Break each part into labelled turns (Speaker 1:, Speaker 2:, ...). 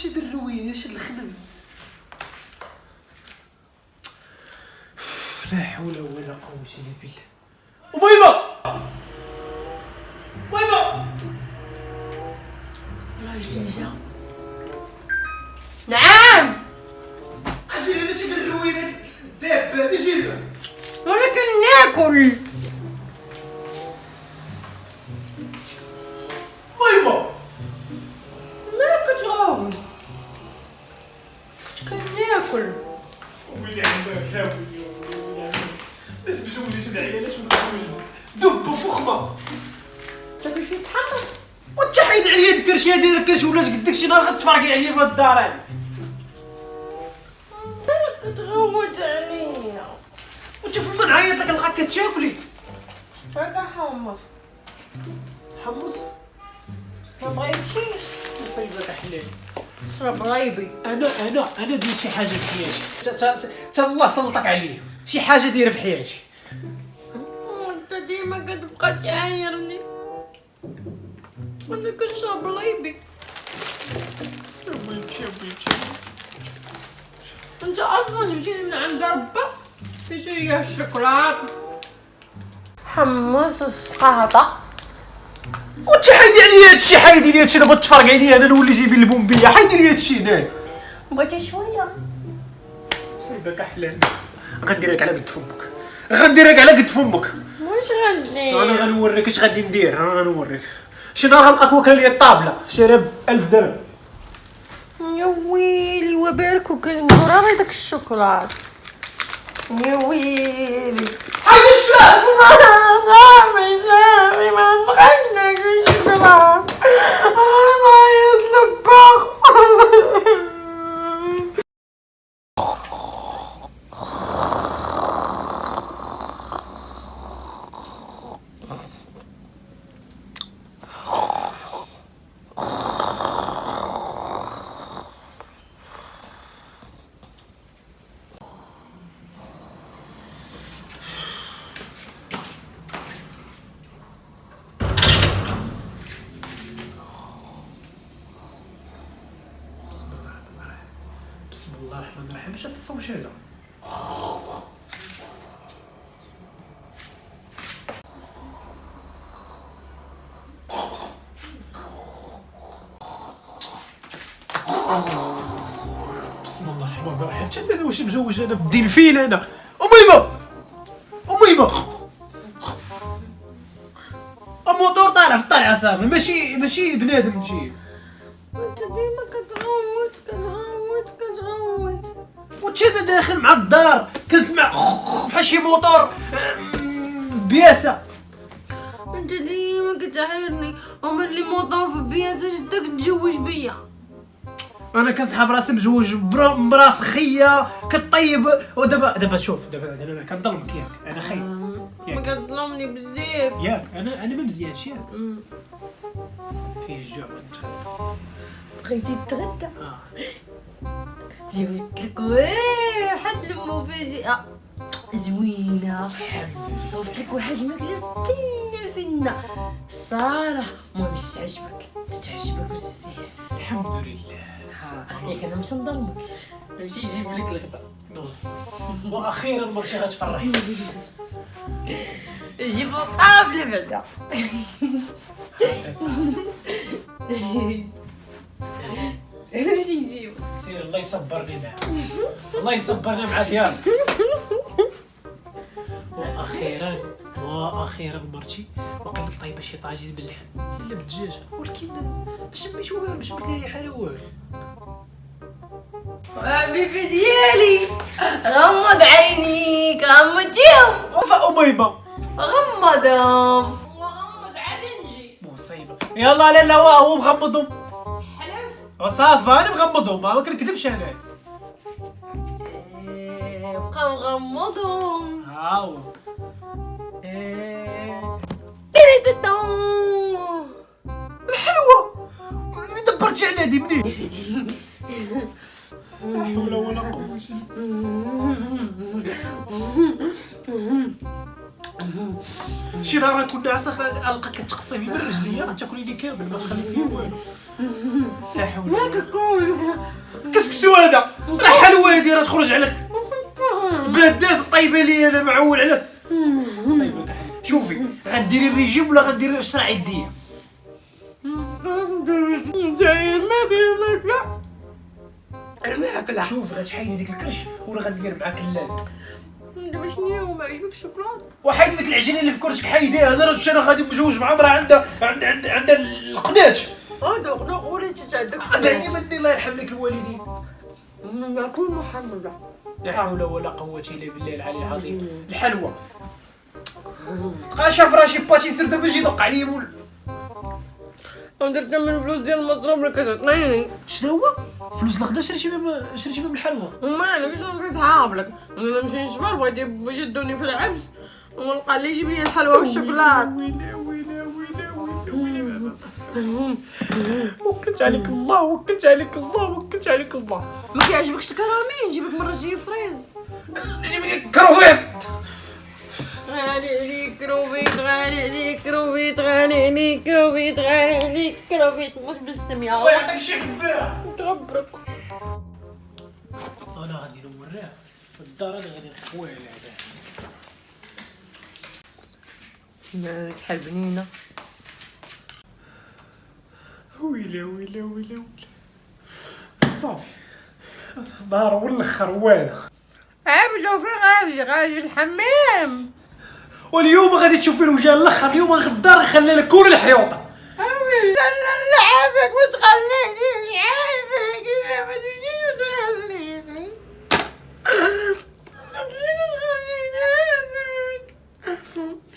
Speaker 1: اش دروين اش الخنز. لا حول ولا قوة الا بالله. أميمة أميمة
Speaker 2: راجلي جا. نعم.
Speaker 1: اجي ماشي دروين الداب هادي جيبها.
Speaker 2: وانا كناكل.
Speaker 1: أميمة
Speaker 2: مالك كتغاوي؟ كنت كناكل.
Speaker 1: ويلي عندك لا ويلي الناس مجوجين العيالات ومجوجين دب فخمة.
Speaker 2: تاكل شي تحمص.
Speaker 1: وانت حيد عليا الكرشيه ديالك كاش ولات قدك شي نهار غتفرقي عليا في هاد الدار هادي.
Speaker 2: مالك كتغوت عليا؟
Speaker 1: وانت فين ما نعيط لك نلقاك كتاكلي.
Speaker 2: هاكا حمص.
Speaker 1: حمص
Speaker 2: ما بغيتيش.
Speaker 1: مصيبة حلال.
Speaker 2: شرب رايبي.
Speaker 1: انا دير شي حاجه في حياتي تا الله سلطك عليا شي حاجه دايره في حياتي.
Speaker 2: انت ديما كتبقى تعايرني. انا كنشرب رايبي. انت اصلا جبتيني من عند ربك تشري لي الشوكولاتة. حمص السقاطة.
Speaker 1: وانت حيدي عليا هادشي حيدي لي هادشي دابا تفرق عليا انا نولي جايبين البومبيه حيدي لي هادشي هنايا.
Speaker 2: بغيتي شوية؟
Speaker 1: مصيبك حلال. غنديرك على قد فمك غنديرك على قد فمك.
Speaker 2: واش غندير؟
Speaker 1: انا غنوريك اش غادي ندير. انا غنوريك شي نهار غنلقاك واكله ليا الطابله شاريه ب1000 درهم.
Speaker 2: يا ويلي وبارك وكندور على داك الشوكولات. يا ويلي
Speaker 1: حيدي الشلاح.
Speaker 2: صافي ما بغيتش ناكل الشوكولات. انا يطلبها.
Speaker 1: بسم الله الرحمن الرحيم. اش هاد الصوت هذا؟ بسم الله الرحمن الرحيم. حتى انا واش مزوج انا بالدلفين انا. أميمة الموتور طالع في الطلعه صافي ماشي بنادم انتي.
Speaker 2: انت ديما كتغوت.
Speaker 1: وانت انا داخل مع الدار كنسمع بحال شي موتور بياسه.
Speaker 2: انت ديما كتعايرني ومن اللي موطور في بياسة جدك تجوج بيا.
Speaker 1: انا كنسحب راسي مزوج براس خيه كطيب. ودابا شوف دابا انا كنظلمك ياك انا خي
Speaker 2: ما كتظلمني بزاف.
Speaker 1: ياك انا ما مزيانش ياك. فيه الجوع نتغدى.
Speaker 2: بغيتي تتغدى؟ جبت لك واحد المفاجأة زوينة. صوبت لك واحد الماكلة فنة الصراحة ما باش تعجبك بزاف.
Speaker 1: الحمد لله.
Speaker 2: ياك انا مش نظلمك.
Speaker 1: نمشي نجيب لك الغدا. واخيرا مرشي غتفرح.
Speaker 2: جيب الطابلة بعدا. انا ماشي نجيب.
Speaker 1: سير الله يصبرني معاك. الله يصبرنا معاك يا رب. واخيرا مرتي وقيلا طايبه شي طاجين باللحم ولا بالدجاج ولكن ما شميت والو ما شميت لي ريحه لا والو.
Speaker 2: حبيبي ديالي غمض عينيك غمضيهم.
Speaker 1: وفاء أميمة
Speaker 2: غمضهم وغمض عاد نجي.
Speaker 1: مصيبه. يلا لا هو مغمضهم.
Speaker 2: حلف.
Speaker 1: وصافي انا مغمضهم ما كنكذبش انا.
Speaker 2: بقى مغمضهم.
Speaker 1: هاو الحلوه اللي دبرتي على هادي منين؟ لا حول ولا قوة شي نهار كنا عساك القاك كتقصي من رجليا غتاكلي لي كامل ما تخلي فيه والو. لا حول
Speaker 2: ما
Speaker 1: ولا
Speaker 2: تاكل
Speaker 1: كسكسو هذا راه حلوه هادي راه تخرج عليك بلاد طيبه لي انا معول عليك. صايبك شوفي غديري الريجيم ولا غديري اسرع يديه؟
Speaker 2: ما في الماكله الماكله.
Speaker 1: شوف غتحيدي ديك الكرش ولا غندير معاك اللازم.
Speaker 2: دابا شنو ما عجبك الشوكولاط؟
Speaker 1: وحيدي ديك العجينه اللي في كرشك حيديها. انا راه غادي مجوج مع مرا عندها القناج.
Speaker 2: دوق وليت عندك
Speaker 1: بعدي مني الله يرحم لك الوالدين.
Speaker 2: ناكل محمد.
Speaker 1: لا حول ولا قوه الا بالله العلي العظيم. الحلوى تلقى شاف راشي باتي سير دابا يجي يدق عليا مول.
Speaker 2: درت من فلوس ديال المصروف اللي كتعطيني.
Speaker 1: شنو هو فلوس نقدر شريتي بهم الحلوى؟
Speaker 2: وما انا كنت كنتعاقب لك انا نمشي نشبر بغيت يدوني في العبس ونلقى اللي يجيب لي الحلوى والشوكولات.
Speaker 1: وكلت عليك الله وكلت عليك الله وكلت عليك الله.
Speaker 2: ما كيعجبكش الكرامين؟ نجيبك مره تجي فريز.
Speaker 1: جيب لي كروفيط.
Speaker 2: غالي عليك كروفيت غالي عليك كروفيت غالي عليك كروفيت غالي عليك كروفيت. ما تبسم يا
Speaker 1: الله يعطيك شي خباره.
Speaker 2: تغبرك.
Speaker 1: انا غادي نوريه في الدار انا غادي نخويه على
Speaker 2: ما تحل بنينه.
Speaker 1: ويلي ويلي ويلي ويلي صافي نهار والاخر والو.
Speaker 2: عبدو في غادي الحمام.
Speaker 1: واليوم غادي تشوفي الوجه الاخر. اليوم غدار نخلي لك كل الحيوطه.
Speaker 2: لا عافاك ما تخلينيش عافاك لا ما تجيش تخليني عافاك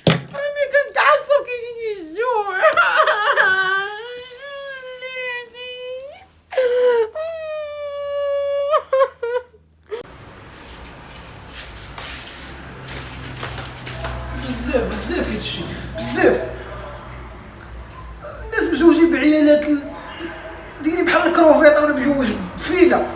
Speaker 2: انا كنتعصب كيجيني الجوع.
Speaker 1: بزاف هادشي بزاف. الناس مزوجين بعيالات ديري بحال الكروفيطه وانا مجوج بفيله.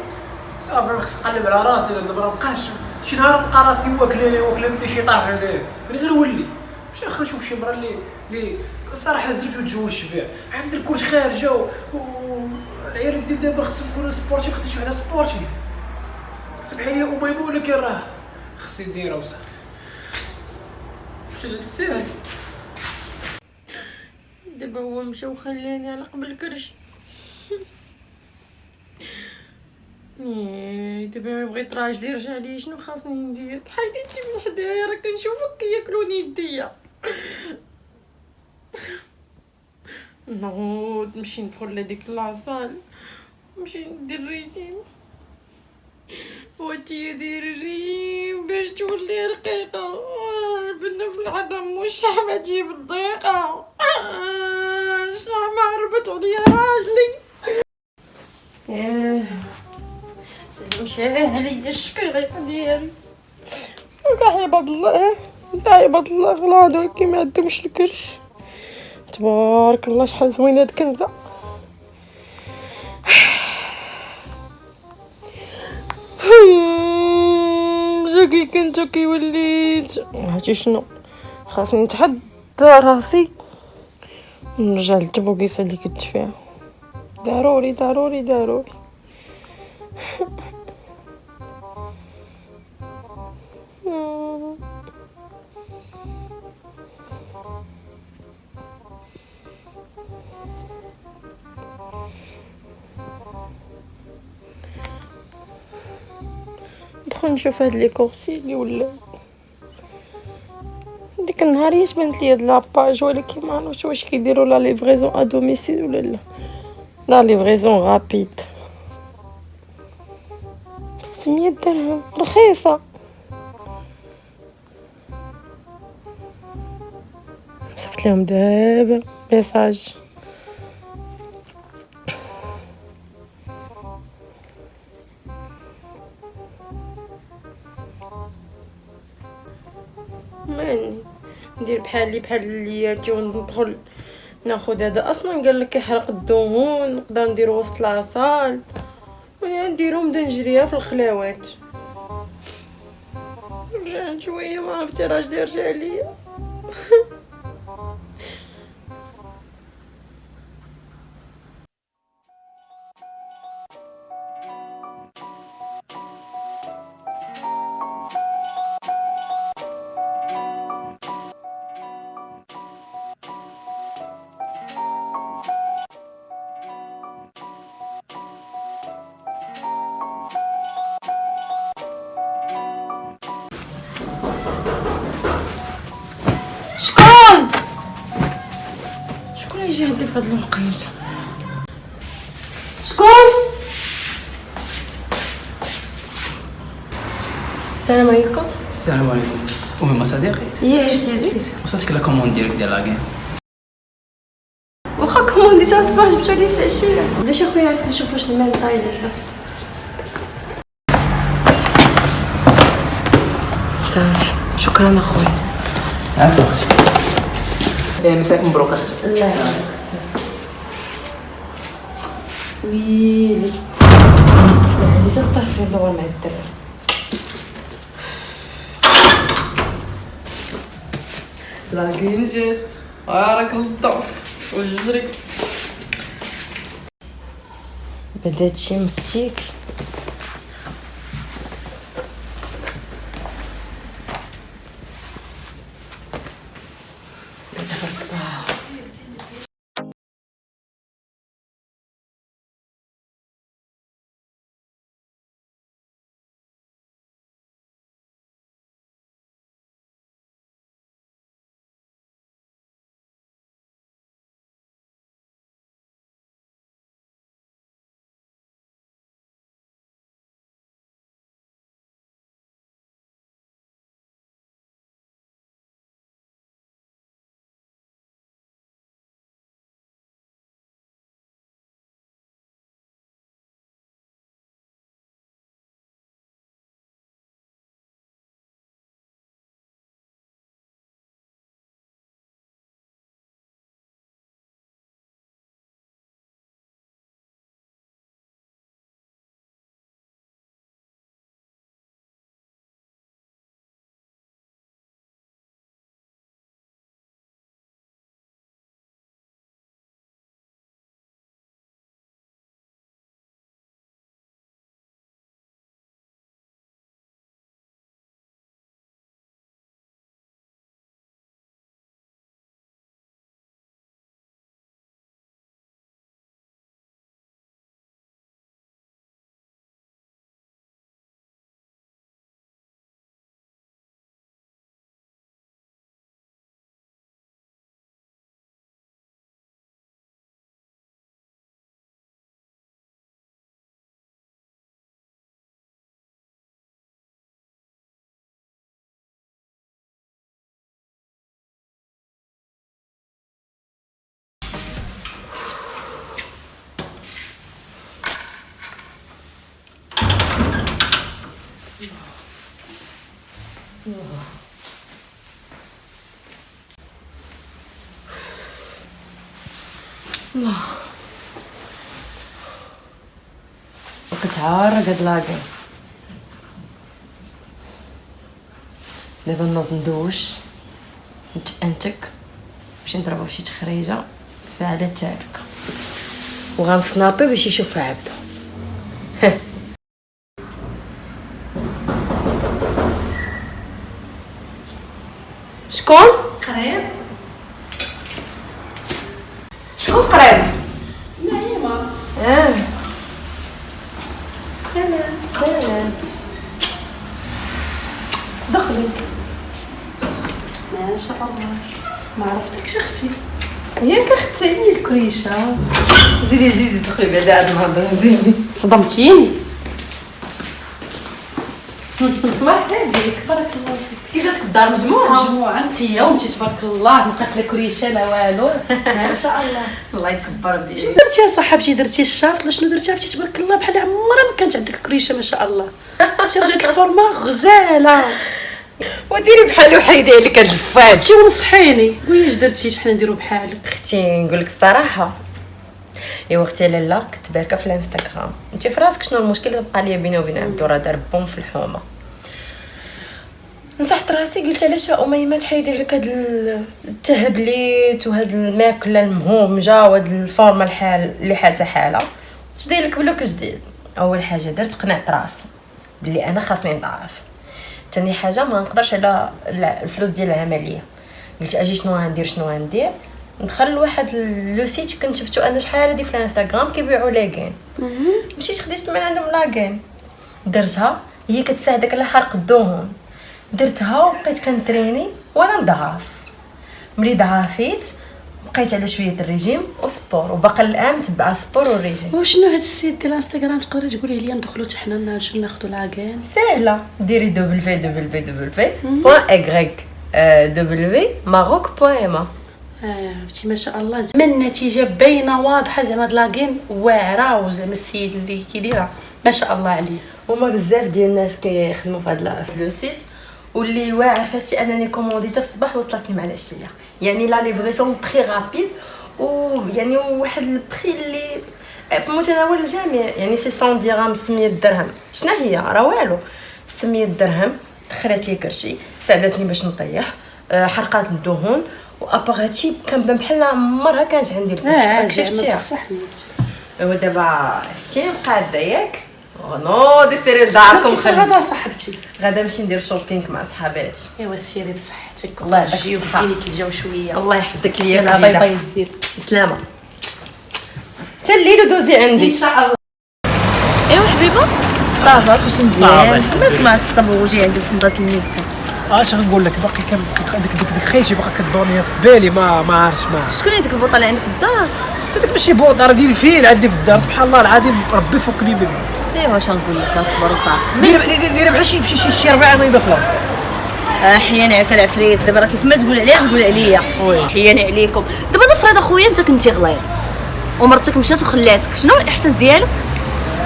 Speaker 1: صافي نقلب على راسي هاد المره مابقاش شي نهار نلقى راسي واكله مني شي طرف هذايا غير ولي ماشي واخا نشوف شي مرا اللي الصراحه زلت وتزوج شباب عندي الكلش خارجه والعيال ديال دابا خصهم يكونوا سبورتيف. خصني شي وحده سبورتيف. سمحي لي اميمه ولكن راه خصني نديرها وصافي. ماشي للساهل.
Speaker 2: دابا هو مشى وخلاني على قبل الكرش. دابا بغيت راجلي يرجع لي شنو خاصني ندير؟ حيدتي من حدايا راه كنشوفك كياكلوني يديا. نعود نمشي ندخل لهاديك لاصال نمشي ندير ريجيم. وانتي ديري ريجيم باش تولي رقيقة. البنة في العظم والشحمة تجيب الضيقة. الشحمة هربت عليا راجلي. مشى عليا الشكيرة ديالي. كاع عباد الله كاع عباد الله غلاض كي ما عندهمش الكرش. تبارك الله شحال زوينه هاد الكنزه. جا كنت كي وليت عرفتي شنو خاصني نتحدى راسي ونرجع للتبوكيسه اللي كنت فيها. ضروري ضروري ضروري. ندخل نشوف هاد لي كورسي اللي ولاو. ديك النهار بانت لي هاد لاباج ولكن ما عرفتش واش كيديروا لا ليفريزون ا دوميسيل ولا لا. لا ليفريزون رابيد 600 درهم رخيصه. صيفط لهم دابا ميساج. ماني ندير بحال اللي تجي وندخل ناخذ هذا اصلا قال لك يحرق الدهون نقدر نديرو وسط لاصال ولا نديرو نبدا نجريها في الخلاوات. رجعت شويه ما عرفتي راجلي رجع ليا شكون يجي عندي في هاد الوقيته؟ شكون؟ السلام عليكم.
Speaker 3: السلام عليكم. المهم صديقي
Speaker 2: يا سيدي
Speaker 3: وصلتك لا كوموند ديالك ديال لاكين.
Speaker 2: واخا كومونديتها الصباح جبتو لي في العشيه. علاش اخويا عارف نشوف واش المال طايله طلعت. صافي شكرا اخويا.
Speaker 3: عافاك اختي. مساك مبروك اختي.
Speaker 2: الله يعاونك. ويلي ما عندي حتى الصرف اللي ندور مع الدراري. لاكين جات راك الضعف والجري بدا هادشي مستيك. الله وكتعارق هاد لاكين. دابا نوض ندوش نتأنتك نمشي نضربها فشي تخريجه فعلى تالك وغنسنابي باش يشوفها عبده. شكون قريب؟ شكون قريب؟ نعيمة. سلام دخلي.
Speaker 4: ما شاء الله ما عرفتكش اختي.
Speaker 2: ياك اختي هي الكريشه. زيدي دخلي بعد هاد الهضره. زيدي صدمتيني. مرحبا بك بارك الله فيك. كي جاتك الدار مجموعه انتيا وانتي تبارك الله ما لا كريشه لا والو.
Speaker 4: ما شاء الله
Speaker 2: الله يكبر بك. شنو درتي يا صاحبتي؟ درتي الشافط ولا شنو درتي؟ عرفتي تبارك الله بحال عمرها ما كانت عندك كريشه ما شاء الله. عرفتي رجعت الفورما غزاله. وديري بحالي وحيدي عليك هاد الفات. اختي ونصحيني قولي اش درتي شحال نديرو بحالك.
Speaker 5: اختي نقول لك الصراحه ايوا اختي لاله كنت باركه في الانستغرام. انت في راسك شنو المشكل اللي بقى ليا بيني وبين عبدو؟ راه دار بوم في الحومه. نصحت راسي قلت علاش اميمه تحيدي لك هاد التهبليت وهاد الماكله المهومجه وهاد الفورمه الحال اللي حالتها حاله تبداي لك بلوك جديد. اول حاجه درت قنعت راسي بلي انا خاصني نضعف. ثاني حاجه ما نقدرش على الفلوس ديال العمليه. قلت اجي شنو غندير ندخل لواحد لو سيت كنت شفتو انا شحال هادي في الانستغرام كيبيعوا لاكين. مشيت خديت من عندهم لاكين درتها، هي كتساعدك على حرق الدهون. درتها وبقيت كنتريني وانا نضعف. ملي ضعفيت بقيت على شويه الريجيم وسبور، وباقا الان متبعه سبور وريجيم.
Speaker 4: وشنو هاد السيت ديال الانستغرام تقدري تقولي لي ندخلوا حتى حنا نرجعوا ناخذوا لاكين؟
Speaker 5: سهله، ديري www.maroc.ma.
Speaker 4: عرفتي ما شاء الله زعما النتيجه باينه واضحه، زعما هاد لاكين واعره، وزعما السيد اللي كيديرها ما شاء الله عليه.
Speaker 5: هما بزاف ديال الناس كيخدموا في هذا لو سيت، واللي واعر فهادشي انني كومونديتها في الصباح وصلتني مع العشيه. يعني لا ليفريسون تري رابيد، ويعني واحد البري اللي في متناول الجميع. يعني سي 100 درهم 600 درهم. شنو هي راه والو. 600 درهم دخلت لي كرشي، ساعدتني باش نطيح، حرقات الدهون. وابار هادشي كنبان بحال عمرها كانت عندي الكرش. شفتيها ودابا هادشي قاده ياك نوضي سيري لداركم.
Speaker 4: غدا صاحبتي
Speaker 5: غدا نمشي ندير شوبينغ مع صحاباتي.
Speaker 4: ايوا سيري بصحتك،
Speaker 5: الله يعطيك
Speaker 4: وجيو
Speaker 5: الصحة.
Speaker 4: بدينك الجو شويه.
Speaker 5: الله يحفظك ليا
Speaker 4: يلا باي باي الزير.
Speaker 5: سلامه. حتى الليل ودوزي عندي
Speaker 4: ان شاء الله.
Speaker 6: ايوا حبيبه صافا كلشي مزيان. مالك معصب وجاي عندك في نضات الميك.
Speaker 1: اش غنقول لك، باقي ديك خيتي باقا كدورني في بالي، ما عرفتش ما
Speaker 6: شكون هي ديك البوطه اللي عندك في الدار؟
Speaker 1: هذاك ماشي بوطه، راه ديال الفيل عندي في الدار. سبحان الله العظيم ربي فكني منه.
Speaker 6: ايوا واش نقول لك اصبر وصافي.
Speaker 1: دير بحال شي ربيعه نايضه في الارض.
Speaker 6: حياني عليك العفريت دابا، راه كيف ما تقول عليا تقول عليا.
Speaker 1: وي.
Speaker 6: حياني عليكم. دابا نفرض اخويا انت كنتي غليظ ومرتك مشات وخلاتك، شنو الاحساس ديالك؟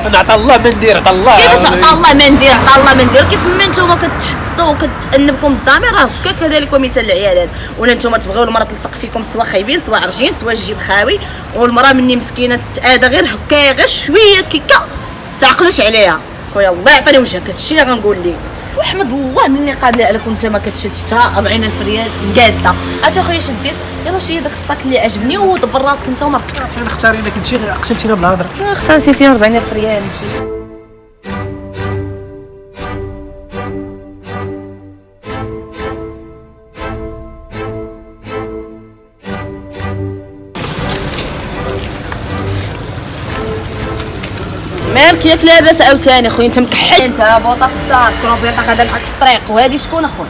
Speaker 1: انا عطا الله ما ندير، عطا الله.
Speaker 6: كيفاش عطا الله ما ندير؟ عطا الله ما ندير كيف ما نتوما كتحسوا وكتأنبكم الضمير، راه هكا كذلك مثال العيالات. ولا نتوما تبغيو المراه تلصق فيكم سوا خايبين سوا عرجين سوا الجيب خاوي، والمراه مني مسكينه تآدى غير هكا غير شويه كيكا تعقلوش عليها. خويا الله يعطيني وجهك، هادشي اللي غنقول لك. وحمد الله مني قابله عليك وانت ما كتشدش حتى 40 ريال مقاده. عرفتي اخويا اش دير؟ يلاه شي داك الصاك اللي عجبني ودبر راسك انت ومرتك.
Speaker 1: فين اختارينا كنتي قتلتينا بالهضره.
Speaker 6: خسرتي 40 ريال ماشي. مالك ياك لاباس عاوتاني خويا؟ انت مكحل، انت بوطه في الدار، كروفيطه غادا معاك في الطريق، وهذه شكون اخويا؟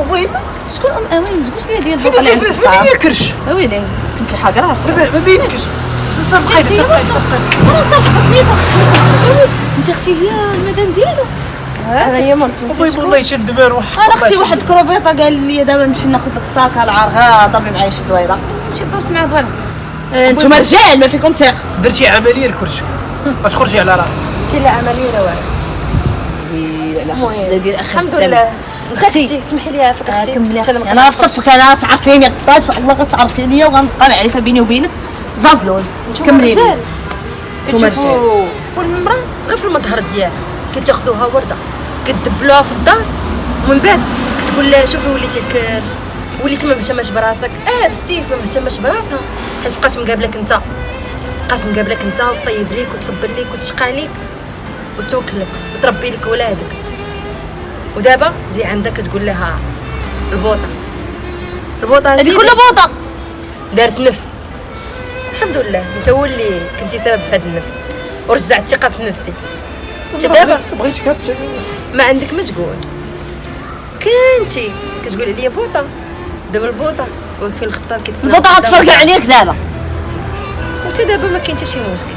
Speaker 1: وين
Speaker 6: شكون وين واش لي ديال البوطه اللي عندك في الدار؟
Speaker 1: فين الكرش؟
Speaker 6: ويلي كنتي حاقره
Speaker 1: ما بينكش. صافي
Speaker 6: انا صافقتني انت اختي هي المدام ديالو.
Speaker 5: انا هي مرتو.
Speaker 1: طيب والله يشد ما نروح.
Speaker 6: انا اختي واحد الكروفيطه قال لي دابا نمشي ناخذ لك ساكه العرغه ضربي معايا شي دويره. مشيت ضربت معاه دويره. انتوما رجال ما فيكم ثقه.
Speaker 1: درتي عمليه لكرشك غتخرجي على راسك.
Speaker 5: كاين لا عمليه لا والو.
Speaker 6: لا دير اخي
Speaker 5: الحمد لله. اختي سمحي لي عافاك اختي.
Speaker 6: كملي اختي. انا في صفك، انا تعرفيني غدا ان شاء الله غتعرفيني وغنبقى معرفه بيني وبينك. زازلوز كملي.
Speaker 5: نتوما رجال. والمراه غير في المظهر ديالها كتاخذوها ورده كتدبلوها في الدار، ومن بعد كتقول لها شوفي وليتي الكرش، وليتي ما مهتماش براسك. بالسيف ما مهتماش براسها، حيت بقات مقابلك انت، وطيب ليك وتصبر ليك وتشقى ليك وتوكلك وتربي لك ولادك. ودابا جي عندك كتقول لها البوطه
Speaker 6: هذه كلها بوطه
Speaker 5: دارت نفس. الحمد لله انت هو اللي كنتي سبب في هذا النفس ورجعت الثقه في نفسي. انت دابا
Speaker 1: بغيتك
Speaker 5: ما عندك ما تقول، كنتي كتقول لي بوطه، دابا البوطه ولكن الخطار كيتصنع
Speaker 6: البوطه غتفرقع عليك دابا.
Speaker 5: وانت دابا ما كاين حتى شي مشكل،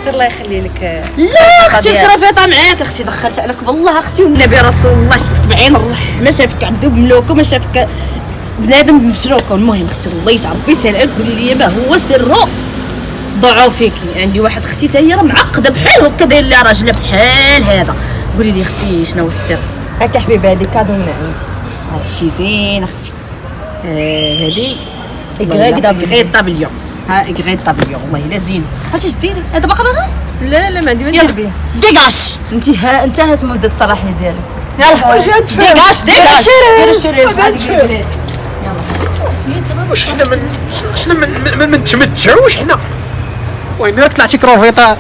Speaker 5: غير الله يخلي لك.
Speaker 6: لا اختي الكرافيطه معاك اختي، دخلت عليك بالله اختي والنبي رسول الله، شفتك بعين الرحمه، شافك عبدو بملوكه، ما شافك بنادم بمشروكه. المهم اختي الله يجعل ربي يسهل عليك، قولي لي ما هو سر ضعفك. عندي واحد اختي حتى هي راه معقده بحال هكا، داير لها راجله بحال هذا. قولي لي اختي شنو هو السر؟
Speaker 5: هاك حبيبي هذه كادو من عندي.
Speaker 6: هادشي زين اختي. هذه
Speaker 5: إغريك
Speaker 6: دبليو. ها إغريك دبليو والله الا زينه. عرفتي اش ديري؟ هذا باقا باغا؟
Speaker 5: لا ما عندي ما
Speaker 6: يلا
Speaker 5: ندير بيه.
Speaker 6: ديكاش
Speaker 5: انتهت مده الصلاحيه ديالك.
Speaker 6: يلا ديكاش ديكاش دير الشريف هذيك البلاد.
Speaker 1: واش حنا ما نتمتعوش حنا. المهم راك طلعتي كروفيطه.